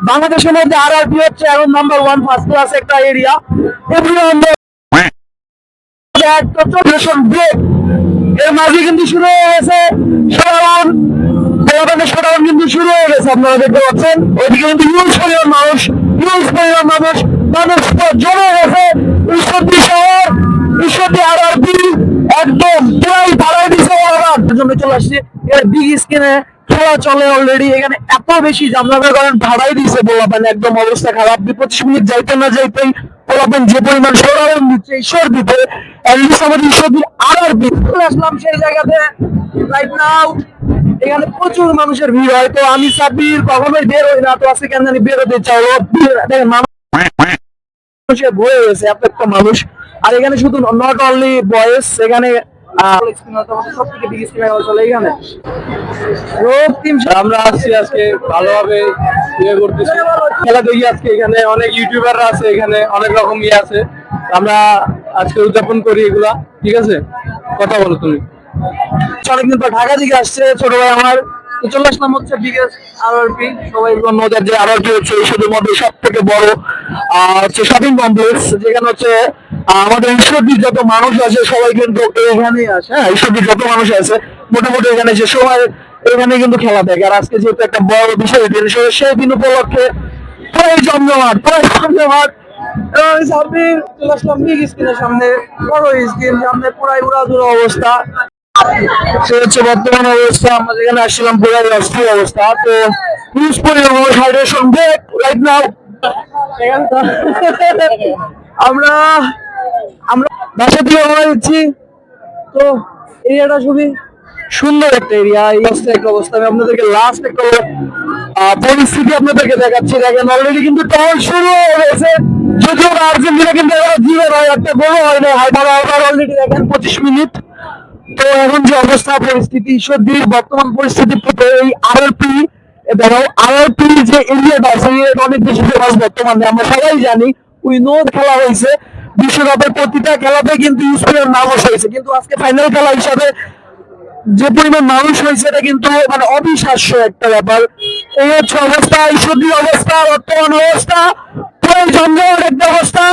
বাংলাদেশের মধ্যে আরআরবি হচ্ছে এখন নাম্বার ওয়ান ফার্স্ট ক্লাস একটা এরিয়া। এভরিওয়ান ব্রেক এর মাঝে কিন্তু শুরু হয়ে গেছে শোডাউন। শোডাউন কিন্তু শুরু হয়ে গেছে, আপনারা দেখতে পাচ্ছেন। ওইদিকে কিন্তু হিউজ পরিমাণ মানুষ, মানুষ জমে গেছে। ঈশ্বরদী শহর, ঈশ্বরদী আরআরবি একদম পুরাই ভাড়ায় দিচ্ছে জন্য চলে আসছে। এর বিগ স্ক্রিনে খেলা চলে অলরেডি। এখানে এত বেশি জামলামের কারণ ভাড়াই দিচ্ছে বলবেন, একদম অবস্থা খারাপ। 25 মিনিট যাইতে না যাইতেই বলবেন যে পরিমাণ শোডাউন দিচ্ছে ঈশ্বরদীতে। আমাদের ঈশ্বরদীর আরআরবি আসলাম সেই জায়গাতে রাইট নাও। এখানে প্রচুর মানুষের ভিড় হয়, তো আমি সাব্বির কখনোই বের হই না, তো আজকে কেন জানি বের হতে চাইলো। দেখেন মানুষের ভরে গেছে এত একটা মানুষ। আর এখানে শুধু নট অনলি বয়েজ, এখানে আমরা আসছি আজকে ভালোভাবে ইয়ে করতেছি, খেলা দেখি আজকে। এখানে অনেক ইউটিউবাররা আছে, এখানে অনেক রকম ইয়ে আছে। আমরা আজকে উদযাপন করি এগুলা, ঠিক আছে? কথা বলো তুমি। অনেকদিন পর ঢাকা থেকে আসছে ছোট ভাই আমার, তো চলে আসলাম হচ্ছে বিগেস্ট আরআরপি। সবাই মজার যে আরআরপি হচ্ছে এশিয়ার মধ্যে সব থেকে বড় হচ্ছে শপিং কমপ্লেক্স, যেখানে হচ্ছে আমাদের ঈশ্বরদীর যত মানুষ আছে সবাই কিন্তু এখানেই আসে। হ্যাঁ, ঈশ্বরদীর যত মানুষ আছে মোটামুটি এখানে যে সবাই এখানে কিন্তু খেলা দেখে। আর আজকে যেহেতু একটা বড় বিষয় দিন, সেই দিন উপলক্ষে প্রায় জমজমাট চলে আসলাম বিগ স্ক্রিনের সামনে। বড় স্ক্রিন সামনে পুরাই উড়াধুরা অবস্থা। সে হচ্ছে বর্তমান অবস্থা। আমরা যেখানে আসছিলাম পুরাই অস্থির অবস্থা। তো নিউজ পরিবহন হাইড্রেশন ব্রেক রাইট নাও। আমরা আমরা বাসা থেকে রওনা দিচ্ছি। তো এরিয়াটা খুবই সুন্দর একটা এরিয়া। এই একটা অবস্থা আমি আপনাদেরকে লাস্ট একটা পরিস্থিতি আপনাদেরকে দেখাচ্ছি। দেখেন অলরেডি কিন্তু টহল শুরু হয়ে গেছে, যদিও আর্জেন্টিনা কিন্তু এবার জিরো নয়, একটা গোলও হয় না। হাইড্রা অলরেডি দেখেন 25 মিনিট। তো এখন যে অবস্থা পরিস্থিতি ঈশ্বরদীর বর্তমান পরিস্থিতি, এই আরআরপি আরআরপি যে এরিয়াটা আছে অনেক বেশি ফেমাস বর্তমানে, আমরা সবাই জানি। খেলা হয়েছে বিশ্বকাপের প্রতিটা খেলাতে কিন্তু ইউসুফের নাম হয়েছে, কিন্তু আজকে ফাইনাল খেলা হিসাবে যে পরিমাণ মানুষ হয়েছে এটা কিন্তু মানে অবিশ্বাস্য একটা ব্যাপার। এই হচ্ছে অবস্থা, ঈশ্বরদীর অবস্থা, বর্তমান অবস্থা, পুরো জমজমাট একটা অবস্থা।